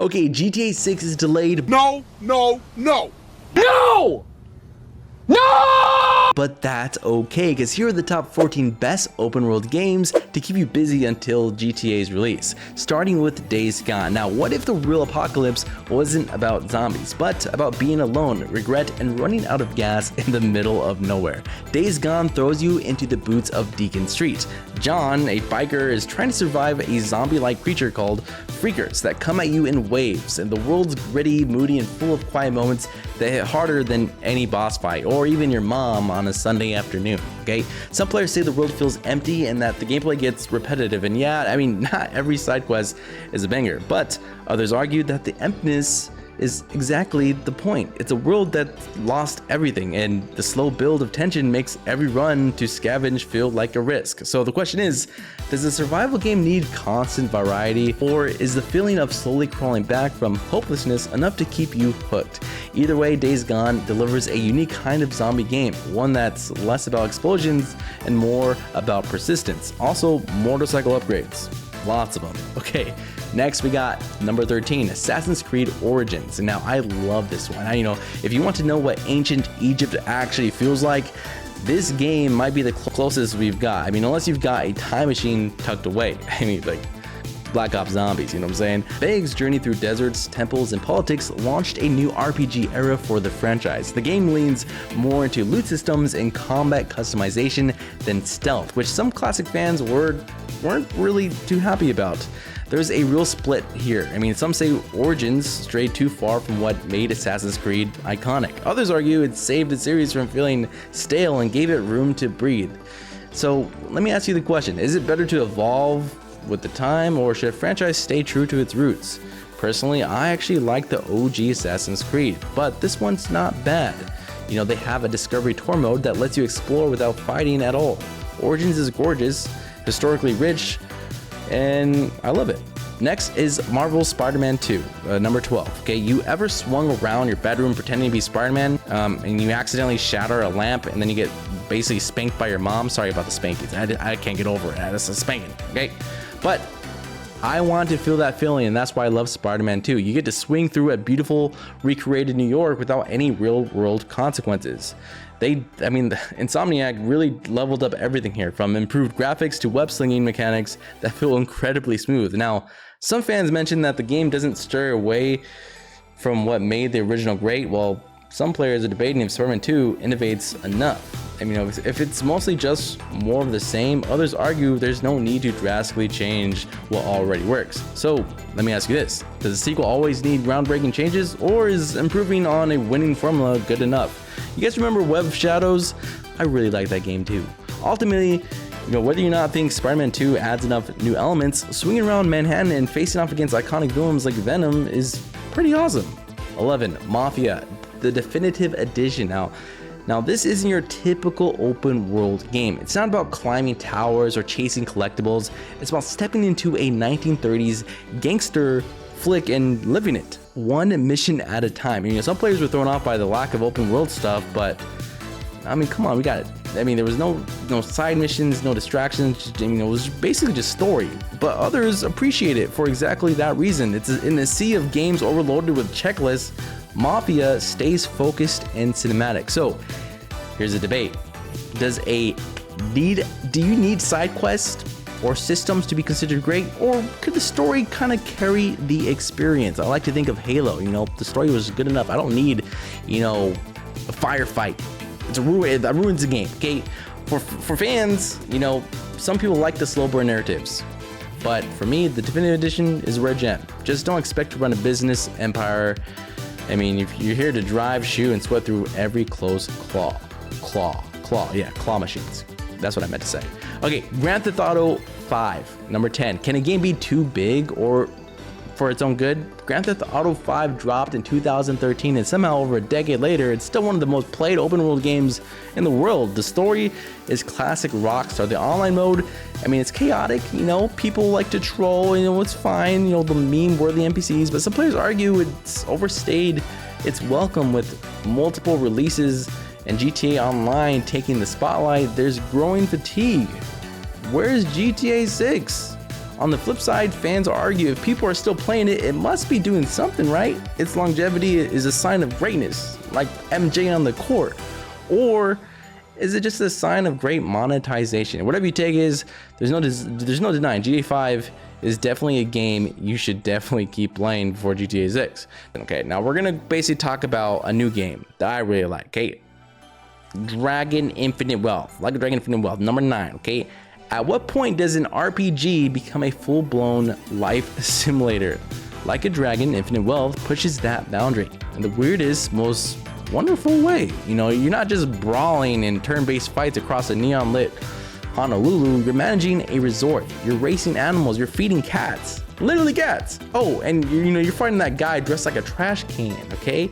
Okay, GTA 6 is delayed. No, no, no. No! No! But that's okay, because here are the top 14 best open world games to keep you busy until GTA's release, starting with Days Gone. Now, what if the real apocalypse wasn't about zombies, but about being alone, regret, and running out of gas in the middle of nowhere? Days Gone throws you into the boots of Deacon Street. John, a biker, is trying to survive a zombie-like creature called freakers that come at you in waves, and the world's gritty, moody, and full of quiet moments that hit harder than any boss fight, or even your mom on a Sunday afternoon, okay? Some players say the world feels empty and that the gameplay gets repetitive, and yeah, I mean, not every side quest is a banger, but others argue that the emptiness is exactly the point. It's a world that lost everything, and the slow build of tension makes every run to scavenge feel like a risk. So the question is, does a survival game need constant variety, or is the feeling of slowly crawling back from hopelessness enough to keep you hooked? Either way, Days Gone delivers a unique kind of zombie game, one that's less about explosions and more about persistence. Also, motorcycle upgrades. Lots of them. Okay, next we got number 13, Assassin's Creed Origins. And now I love this one. If you want to know what ancient Egypt actually feels like, this game might be the closest we've got. I mean, unless you've got a time machine tucked away. I mean, like Black Ops Zombies, you know what I'm saying? Big's journey through deserts, temples, and politics launched a new RPG era for the franchise. The game leans more into loot systems and combat customization than stealth, which some classic fans weren't really too happy about. There's a real split here. I mean, some say Origins strayed too far from what made Assassin's Creed iconic. Others argue it saved the series from feeling stale and gave it room to breathe. So let me ask you the question, is it better to evolve with the time, or should a franchise stay true to its roots? Personally, I actually like the OG Assassin's Creed, but this one's not bad. They have a discovery tour mode that lets you explore without fighting at all. Origins is gorgeous, historically rich, and I love it. Next is Marvel's Spider-Man 2, number 12. Okay, you ever swung around your bedroom pretending to be Spider-Man, and you accidentally shatter a lamp, and then you get basically spanked by your mom? Sorry about the spankings. I can't get over it. That's a spanking, okay? But I want to feel that feeling, and that's why I love Spider-Man 2. You get to swing through a beautiful, recreated New York without any real-world consequences. Insomniac really leveled up everything here, from improved graphics to web-slinging mechanics that feel incredibly smooth. Now, some fans mention that the game doesn't stray away from what made the original great, while some players are debating if Spider-Man 2 innovates enough. If it's mostly just more of the same, others argue there's no need to drastically change what already works. So let me ask you this, does a sequel always need groundbreaking changes, or is improving on a winning formula good enough? You guys remember Web of Shadows? I really like that game too. Ultimately, whether or not think Spider-Man 2 adds enough new elements, swinging around Manhattan and facing off against iconic villains like Venom is pretty awesome. 11, Mafia, the definitive edition. Now this isn't your typical open world game. It's not about climbing towers or chasing collectibles. It's about stepping into a 1930s gangster flick and living it one mission at a time. Some players were thrown off by the lack of open world stuff, but come on, we got it. There was no side missions, no distractions. It was basically just story. But others appreciate it for exactly that reason. It's in the sea of games overloaded with checklists. Mafia stays focused and cinematic. So here's a debate. Do you need side quests or systems to be considered great, or could the story kind of carry the experience? I like to think of Halo. The story was good enough. I don't need a firefight. That ruins the game. Okay, for fans, some people like the slow burn narratives, but for me, the definitive edition is a rare gem. Just don't expect to run a business empire. If you're here to drive, shoot, and sweat through every close claw machines. That's what I meant to say. Okay, Grand Theft Auto 5, number 10. Can a game be too big or for its own good? Grand Theft Auto 5 dropped in 2013, and somehow over a decade later, it's still one of the most played open world games in the world. The story is classic Rockstar. The online mode, it's chaotic, people like to troll, it's fine, the meme-worthy NPCs, but some players argue it's overstayed its welcome with multiple releases and GTA Online taking the spotlight. There's growing fatigue. Where's GTA 6? On the flip side, fans argue if people are still playing it, it must be doing something right. Its longevity is a sign of greatness, like MJ on the court. Or is it just a sign of great monetization? Whatever you take is, there's no denying GTA 5 is definitely a game you should definitely keep playing before GTA 6. Okay, now we're gonna basically talk about a new game that I really like. Okay, Dragon Infinite Wealth, like a Dragon Infinite Wealth, number 9. Okay, at what point does an RPG become a full-blown life simulator? Like a Dragon Infinite Wealth pushes that boundary in the weirdest, most wonderful way. You know, you're not just brawling in turn-based fights across a neon-lit Honolulu, you're managing a resort, you're racing animals, you're feeding cats, literally cats. Oh, and you're fighting that guy dressed like a trash can, okay?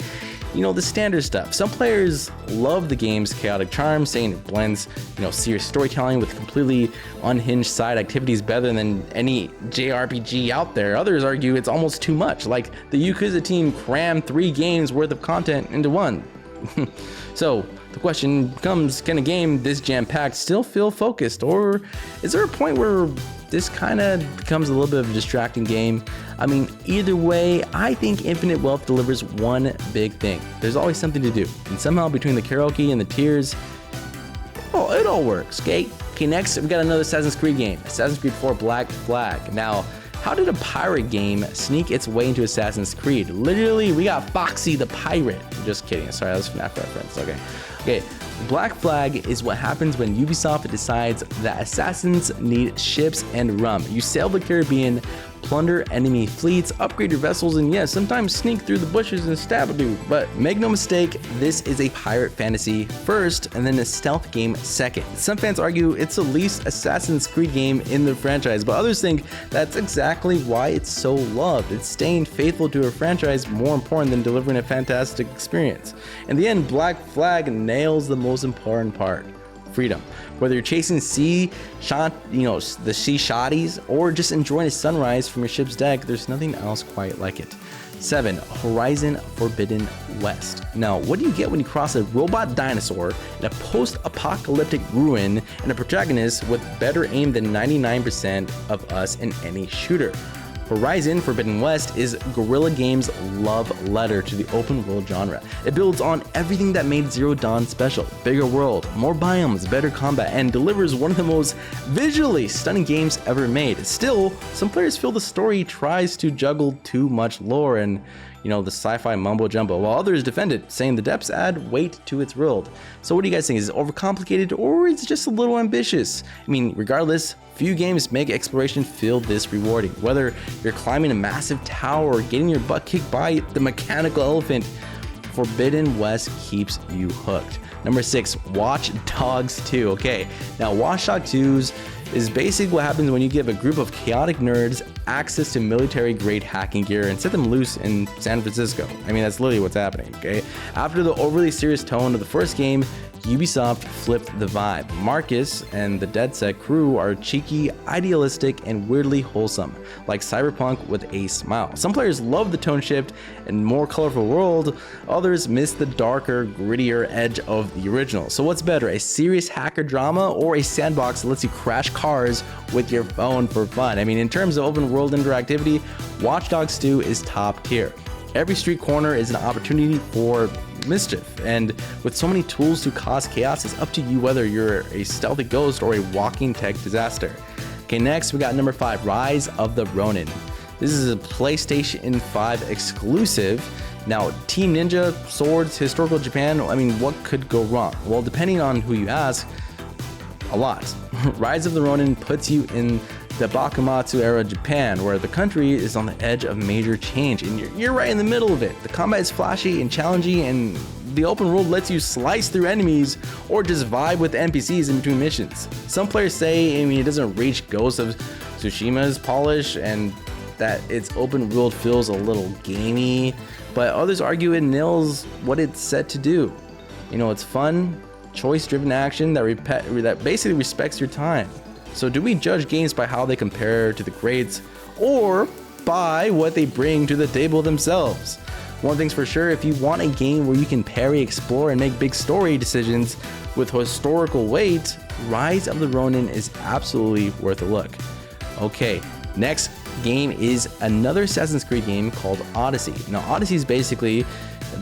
You know, the standard stuff. Some players love the game's chaotic charm, saying it blends, serious storytelling with completely unhinged side activities better than any JRPG out there. Others argue it's almost too much, like the Yakuza team crammed 3 games worth of content into one. So the question becomes, can a game this jam-packed still feel focused, or is there a point where this kind of becomes a little bit of a distracting game? I mean, either way, I think Infinite Wealth delivers one big thing. There's always something to do, and somehow between the karaoke and the tears, oh, it all works. Okay, next we got another Assassin's Creed game, Assassin's Creed 4 Black Flag. Now, how did a pirate game sneak its way into Assassin's Creed? Literally, we got Foxy the Pirate. Just kidding. Sorry, that was FNAF reference. Okay. Black Flag is what happens when Ubisoft decides that assassins need ships and rum. You sail the Caribbean, plunder enemy fleets, upgrade your vessels, and yes, sometimes sneak through the bushes and stab a dude. But make no mistake, this is a pirate fantasy first, and then a stealth game second. Some fans argue it's the least Assassin's Creed game in the franchise, but others think that's exactly why it's so loved. It's staying faithful to a franchise more important than delivering a fantastic experience. In the end, Black Flag nails the most important part: freedom. Whether you're chasing the sea shotties, or just enjoying a sunrise from your ship's deck, there's nothing else quite like it. 7. Horizon Forbidden West. Now, what do you get when you cross a robot dinosaur in a post-apocalyptic ruin and a protagonist with better aim than 99% of us in any shooter? Horizon Forbidden West is Guerrilla Games' love letter to the open world genre. It builds on everything that made Zero Dawn special: bigger world, more biomes, better combat, and delivers one of the most visually stunning games ever made. Still, some players feel the story tries to juggle too much lore and the sci-fi mumbo jumbo, while others defend it, saying the depths add weight to its world. So what do you guys think? Is it overcomplicated, or is it just a little ambitious? I mean, regardless, few games make exploration feel this rewarding. Whether you're climbing a massive tower or getting your butt kicked by the mechanical elephant, Forbidden West keeps you hooked. Number 6, Watch Dogs 2. Okay, now Watch Dogs 2 is basically what happens when you give a group of chaotic nerds access to military-grade hacking gear and set them loose in San Francisco. I mean, that's literally what's happening, okay? After the overly serious tone of the first game, Ubisoft flipped the vibe. Marcus and the Dead Set crew are cheeky, idealistic, and weirdly wholesome, like Cyberpunk with a smile. Some players love the tone shift and more colorful world, others miss the darker, grittier edge of the original. So what's better, a serious hacker drama or a sandbox that lets you crash cars with your phone for fun? I mean, in terms of open world interactivity, Watch Dogs 2 is top tier. Every street corner is an opportunity for mischief, and with so many tools to cause chaos, it's up to you whether you're a stealthy ghost or a walking tech disaster. Okay, next we got number 5, Rise of the Ronin. This is a PlayStation 5 exclusive. Now, Team Ninja, swords, historical Japan, I mean, what could go wrong? Well, depending on who you ask, a lot. Rise of the Ronin puts you in the Bakumatsu era Japan, where the country is on the edge of major change, and you're right in the middle of it. The combat is flashy and challenging, and the open world lets you slice through enemies or just vibe with NPCs in between missions. Some players say, it doesn't reach Ghost of Tsushima's polish, and that its open world feels a little gamey, but others argue it nails what it's set to do. It's fun, choice-driven action that basically respects your time. So do we judge games by how they compare to the greats, or by what they bring to the table themselves? One thing's for sure, if you want a game where you can parry, explore, and make big story decisions with historical weight, Rise of the Ronin is absolutely worth a look. Okay, Next game is another Assassin's Creed game called Odyssey. Now, Odyssey is basically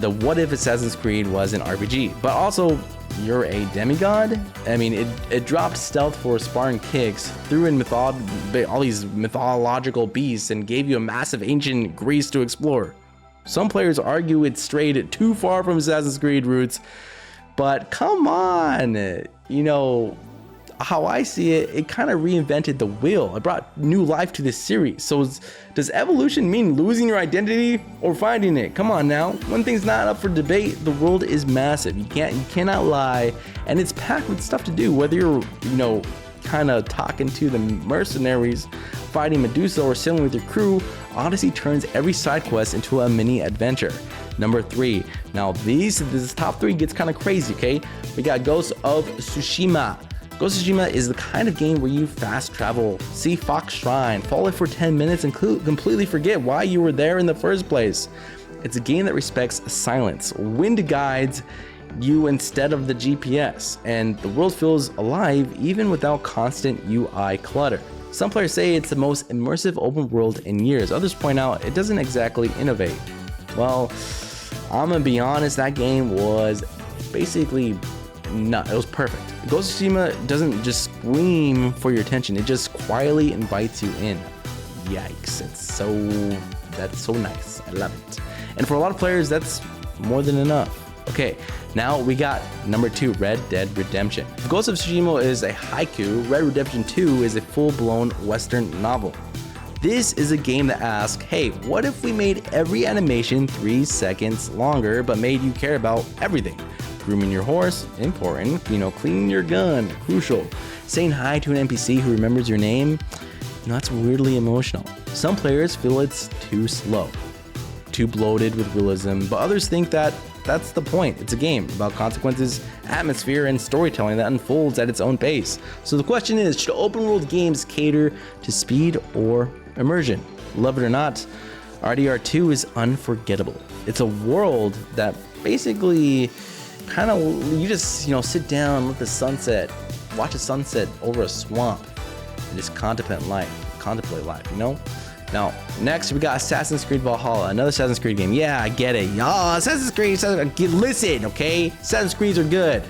the what if Assassin's Creed was an RPG, but also you're a demigod. I mean, it dropped stealth for Spartan kicks, threw in all these mythological beasts, and gave you a massive ancient Greece to explore. Some players argue it strayed too far from Assassin's Creed roots, but come on, you know, how I see it, it kind of reinvented the wheel. It brought new life to this series. So does evolution mean losing your identity or finding it? Come on now. One thing's not up for debate. The world is massive. You cannot lie, and it's packed with stuff to do. Whether you're, you know, kind of talking to the mercenaries, fighting Medusa, or sailing with your crew, Odyssey turns every side quest into a mini adventure. Number 3. Now this top 3 gets kind of crazy. Okay, we got Ghost of Tsushima. Ghost of Tsushima is the kind of game where you fast travel, see Fox Shrine, follow it for 10 minutes, and completely forget why you were there in the first place. It's a game that respects silence. Wind guides you instead of the GPS, and the world feels alive even without constant UI clutter. Some players say it's the most immersive open world in years. Others point out it doesn't exactly innovate. Well, I'm gonna be honest, that game was basically it was perfect. Ghost of Tsushima doesn't just scream for your attention, it just quietly invites you in. Yikes, that's so nice. I love it. And for a lot of players, that's more than enough. Okay, now we got number 2, Red Dead Redemption. Ghost of Tsushima is a haiku. Red Redemption 2 is a full-blown Western novel. This is a game that asks, hey, what if we made every animation 3 seconds longer, but made you care about everything? Grooming your horse, important. You know, cleaning your gun, crucial. Saying hi to an NPC who remembers your name, you know, that's weirdly emotional. Some players feel it's too slow, too bloated with realism, but others think that that's the point. It's a game about consequences, atmosphere, and storytelling that unfolds at its own pace. So the question is, should open world games cater to speed or immersion? Love it or not, RDR2 is unforgettable. It's a world that basically kind of, you just, you know, sit down, let the sunset, watch a sunset over a swamp, and just contemplate life, you know? Now, next we got Assassin's Creed Valhalla, another Assassin's Creed game. Yeah, I get it. Assassin's Creed, listen, okay? Assassin's Creeds are good,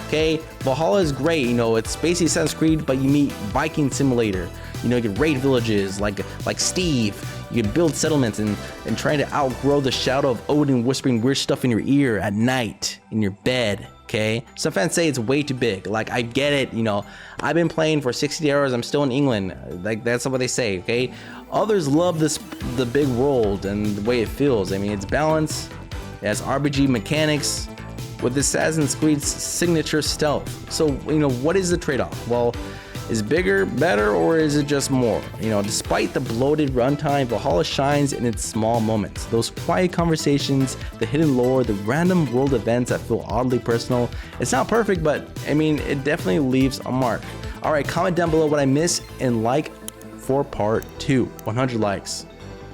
okay? Valhalla is great, you know, it's basically Assassin's Creed, but you meet Viking simulator. You know, you can raid villages like Steve. You can build settlements and trying to outgrow the shadow of Odin whispering weird stuff in your ear at night in your bed, okay? Some fans say it's way too big. Like, I get it, you know. I've been playing for 60 hours. I'm still in England. Like, that's what they say, okay? Others love the big world and the way it feels. I mean, it's balanced. It has RPG mechanics with Assassin's Creed's signature stealth. So, you know, what is the trade-off? Well, is bigger better, or is it just more? You know, despite the bloated runtime, Valhalla shines in its small moments. Those quiet conversations, the hidden lore, the random world events that feel oddly personal. It's not perfect, but I mean, it definitely leaves a mark. All right, comment down below what I missed and like for part 2. 100 likes.